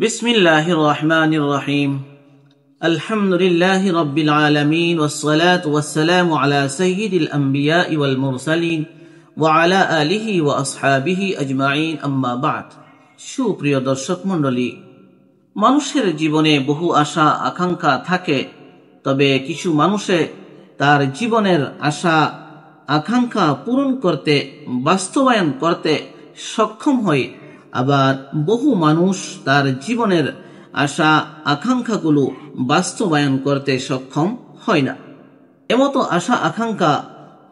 বিসমিল্লাহির রহমানির রহিম আলহামদুলিল্লাহি রাব্বিল আলামিন ওয়াসসালাতু ওয়াসসালামু আলা সাইয়্যিদিল আমবিয়া ওয়াল মুরসালিন ওয়া আলা আলিহি ওয়া আসহাবিহি আজমাইন আম্মা বা'দ। সুপ্রিয় দর্শক মণ্ডলী, মানুষের জীবনে বহু আশা আকাঙ্ক্ষা থাকে, তবে কিছু মানুষে তার জীবনের আশা আকাঙ্ক্ষা পূরণ করতে বাস্তবায়ন করতে সক্ষম হয়, আবার বহু মানুষ তার জীবনের আশা আকাঙ্ক্ষাগুলো বাস্তবায়ন করতে সক্ষম হয় না। এমতো আশা আকাঙ্ক্ষা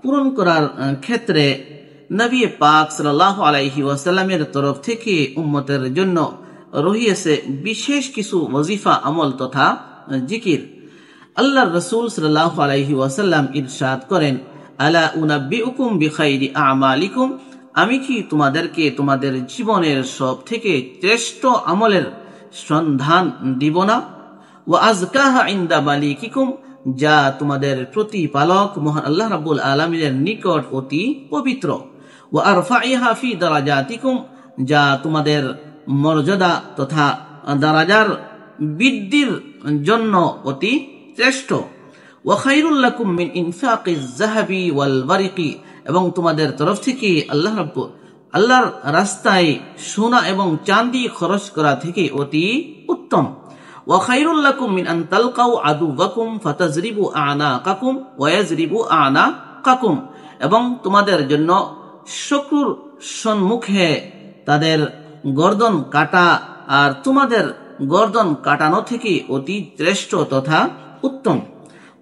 পূরণ করার ক্ষেত্রে নবী পাক সাল্লাল্লাহু আলাইহি ওয়াসাল্লামের তরফ থেকে উম্মতের জন্য রহিয়েছে বিশেষ কিছু ওয়াজিফা আমল তথা জিকির। আল্লাহর রাসূল সাল্লাল্লাহু আলাইহি ওয়াসাল্লাম ইরশাদ করেন, আলা উনাব্বিউকুম বিখাইরি আমালিকুম, আমি কি তোমাদেরকে তোমাদের জীবনের সব থেকে শ্রেষ্ঠ আমলের সন্ধান দিব না? ওয়া আযকাহা ইনদা মালিকিকুম, যা তোমাদের প্রতিপালক মহান আল্লাহ রাব্বুল আলামিনের নিকট অতি পবিত্র। ওয়া আরফাইহা ফি দারাজাতিকুম, যা তোমাদের মর্যাদা তথা দারাজার বৃদ্ধির জন্য অতি শ্রেষ্ঠ। ওয়া খায়রুল লাকুম মিন ইনফাকিজ যাহাবি ওয়াল ওয়ারিকি, এবং তোমাদের তরফ থেকে আল্লাহর রাস্তায় সোনা এবং চাঁদি খরচ করা থেকে অতি উত্তম। ওয়া খায়রুল লাকুম মিন আন তালকাউ আদুওয়াকুম ফাতাজরিবু আনাকাকুম ওয়া ইয়াজরিবু আনাকাকুম, এবং তোমাদের জন্য শত্রুর সম্মুখে তাদের গর্দন কাটা আর তোমাদের গর্দন কাটানো থেকে অতি শ্রেষ্ঠ তথা উত্তম।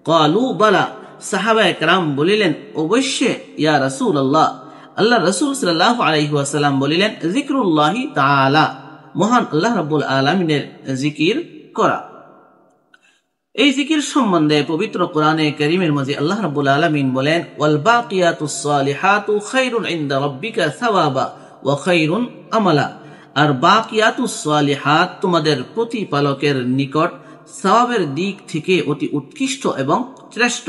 ক্বালু বালা, সাহাবায়ে কেরাম বলিলেন, অবশ্যই ইয়া রাসূলুল্লাহ। আল্লাহ রাসূল সাল্লাল্লাহু আলাইহি ওয়াসাল্লাম বলিলেন, যিকরুল্লাহি তাআলা, মহান আল্লাহ রাব্বুল আলামিনের জিকির করা। এই জিকির সম্বন্ধে পবিত্র কোরআনে কারীমের মাঝে আল্লাহ রাব্বুল আলামিন বলেন, ওয়াল বাকিয়াতুস সালিহাতু খায়রুন ইনদা রাব্বিকা সাওয়াবা ওয়া খায়রুন আমালা, আর বাকিয়াতুস সালিহাত তোমাদের প্রতিপালকের নিকট সওয়াবের দিক থেকে অতি উৎকৃষ্ট এবং শ্রেষ্ঠ।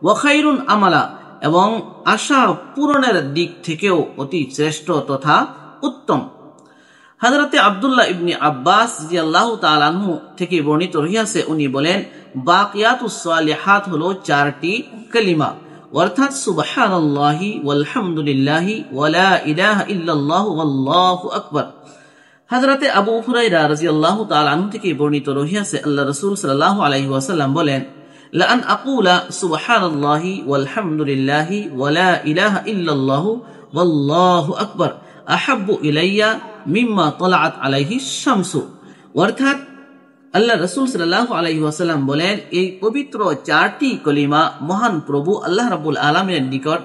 ওয়া খায়রুন আমালা, এবং আশা পূরণের দিক থেকেও অতি শ্রেষ্ঠ তথা উত্তম। হযরতে আব্দুল্লাহ ইবনে আব্বাস রাদিয়াল্লাহু তাআলা আনহু থেকে বর্ণিত রহিয়াছে, উনি বলেন, বাকিয়াতুস সালিহাত হলো চারটি কালিমা, অর্থাৎ সুবহানাল্লাহি ওয়ালহামদুলিল্লাহি ওয়া লা ইলাহা ইল্লাল্লাহু ওয়াল্লাহু আকবার। হযরতে আবু হুরায়রা রাদিয়াল্লাহু তাআলা আনহু থেকে বর্ণিত রহিয়াছে, আল্লাহ রাসূল সাল্লাল্লাহু আলাইহি ওয়াসাল্লাম বলেন, লা আন আকুলা সুবহানাল্লাহি ওয়ালহামদুলিল্লাহি ওয়া লা ইলাহা ইল্লাল্লাহু ওয়াল্লাহু আকবার আহাব্বু ইলাইয়া মিম্মা তালাআত আলাইহি শামসু। অর্থাৎ আল্লাহ রাসূল সাল্লাল্লাহু আলাইহি ওয়াসাল্লাম বলেন, এই পবিত্র চারটি কলিমা মহান প্রভু আল্লাহ রাব্বুল আলামিনের নিকট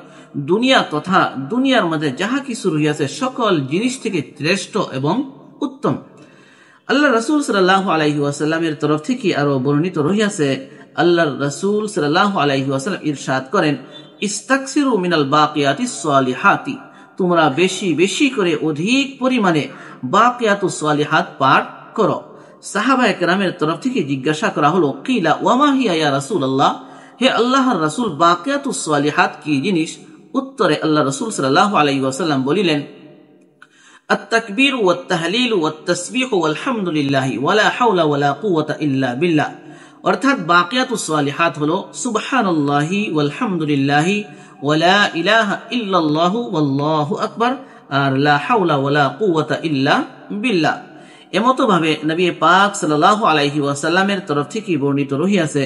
দুনিয়া তথা দুনিয়ার মধ্যে যাহা কিছু রহিয়াছে সকল জিনিস থেকে শ্রেষ্ঠ এবং উত্তম। আল্লাহ রাসূল সাল্লাল্লাহু আলাইহি ওয়াসাল্লামের তরফ থেকে আরো বর্ণিত রহিয়াছে, আল্লাহর রাসূল সাল্লাল্লাহু আলাইহি ওয়াসাল্লাম ইরশাদ করেন, ইস্তাকসিরু মিনাল বাকিয়াতিস সালিহাতি, তোমরা বেশি বেশি করে অধিক পরিমাণে বাকিয়াতুস সালিহাত পাঠ করো। সাহাবায়ে কেরামের তরফ থেকে জিজ্ঞাসা করা হলো, কিলা ওয়া মা হিয়া ইয়া রাসূলুল্লাহ, হে আল্লাহর রাসূল, বাকিয়াতুস সালিহাত কি জিনিস? উত্তরে আল্লাহ রাসূল সাল্লাল্লাহু আলাইহি ওয়াসাল্লাম বলিলেন, আত-তাকবীর ওয়াত তাহলিল ওয়াত তাসবিহ ওয়াল হামদুলিল্লাহি ওয়া লা হাওলা ওয়া লা কুওয়াতা ইল্লা বিল্লাহ। অর্থাৎ বাকিয়াতুস সালিহাত হলো সুবহানাল্লাহি ওয়াল হামদুলিল্লাহি ওয়া লা ইলাহা ইল্লাল্লাহু ওয়াল্লাহু আকবার, আর লা হাওলা ওয়া লা কুওয়াতা ইল্লা বিল্লাহ। এমতো ভাবে নবী পাক সাল্লাল্লাহু আলাইহি ওয়াসাল্লামের তরফ থেকে বর্ণিত রহিয়াছে,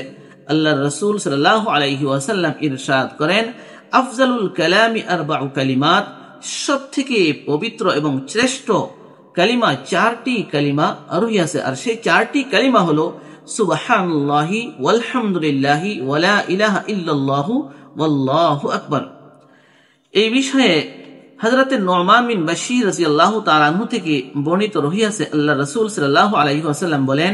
আল্লাহর রাসূল সাল্লাল্লাহু আলাইহি ওয়াসাল্লাম ইরশাদ করেন, আফজালুল কালামি আরবাউ কালিমাত, সবথেকে পবিত্র এবং শ্রেষ্ঠ কালিমা চারটি কালিমা রহিয়াছে, আর সেই চারটি কালিমা হলো সুবহানাল্লাহি ওয়ালহামদুলিল্লাহি ওয়া লা ইলাহা ইল্লাল্লাহু ওয়াল্লাহু আকবার। এই বিষয়ে হযরতে নু'মান বিন বাশীর রাদিয়াল্লাহু তাআলা আনহু থেকে বর্ণিত রহিয়াছে, আল্লাহ রাসূল সাল্লাল্লাহু আলাইহি ওয়াসাল্লাম বলেন,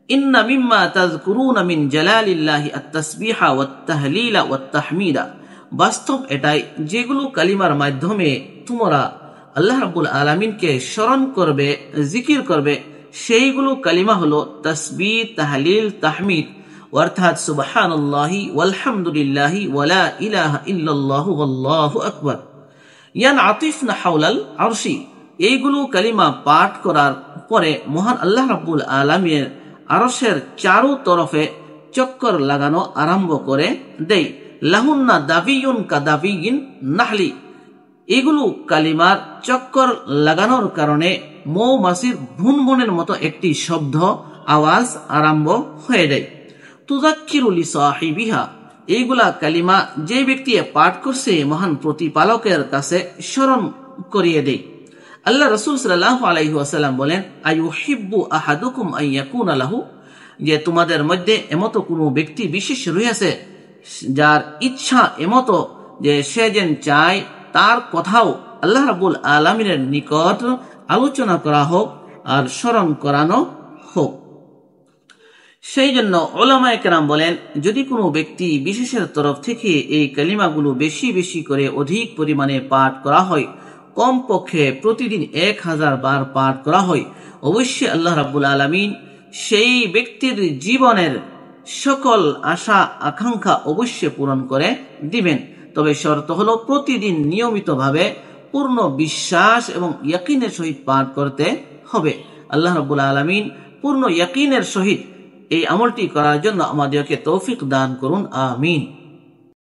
ইন্না মিম্মা তাযকুরুনা মিন জালালিল্লাহি আত-তাসবিহা ওয়াত তাহলিলা ওয়াত তাহমিদা, বাস্তব এটাই যেগুলো কালিমার মাধ্যমে তোমরা আল্লাহ রাব্বুল আলামিনকে স্মরণ করবে, জিকির করবে, সেইগুলো কালিমা হলো তাসবিহ, তাহলিল, তাহমিদ, অর্থাৎ সুবহানাল্লাহি ওয়ালহামদুলিল্লাহি ওয়া লা ইলাহা ইল্লাল্লাহু ওয়াল্লাহু আকবার। ইয়ান আতিফনা হাওলাল আরশি, এইগুলো কালিমা পাঠ করার পরে মহান আল্লাহ রাব্বুল আলামিনের আরশের চারু তরফে চক্কর লাগানো আরম্ভ করে দেয়। লাহুন্না দাবিয়ুন কাদাবিয়িন নাহলি। এগুলো কালিমার চক্কর লাগানোর কারণে মৌমাছির ভুনভুনের মতো একটি শব্দ আওয়াজ আরম্ভ হয়ে যায়। তুযাক্কিরু লিসাহিবিহা। এইগুলা কালিমা যে ব্যক্তি পাঠ করছে মহান প্রতিপালকের কাছে স্মরণ করিয়ে দেয়। আল্লাহ রাসূল সাল্লাল্লাহু আলাইহি ওয়াসাল্লাম বলেন, আইয়ুহিব্বু আহাদুকুম আন ইয়াকুনা লাহু, যে তোমাদের মধ্যে এমতো কোনো ব্যক্তি বিশেষ রয়েছে যার ইচ্ছা এমতো যে সে যেন চায় তার কথাও আল্লাহ রাব্বুল আলামিনের নিকট আলোচনা করা হোক আর স্মরণ করানো হোক। সেই জন্য উলামায়ে কেরাম বলেন, যদি কোনো ব্যক্তি বিশেষের তরফ থেকে এই কালিমাগুলো বেশি বেশি করে অধিক পরিমাণে পাঠ করা হয়, কমপক্ষে প্রতিদিন 1000 বার পাঠ করা হয়, অবশ্যই আল্লাহ রাব্বুল আলামিন সেই ব্যক্তির জীবনের সকল আশা আকাঙ্ক্ষা অবশ্যই পূরণ করে দিবেন। তবে শর্ত হলো প্রতিদিন নিয়মিতভাবে পূর্ণ বিশ্বাস এবং ইয়াকিনের সহিত পাঠ করতে হবে। আল্লাহ রাব্বুল আলামিন পূর্ণ ইয়াকিনের সহিত এই আমলটি করার জন্য আমাদেরকে তৌফিক দান করুন, আমিন।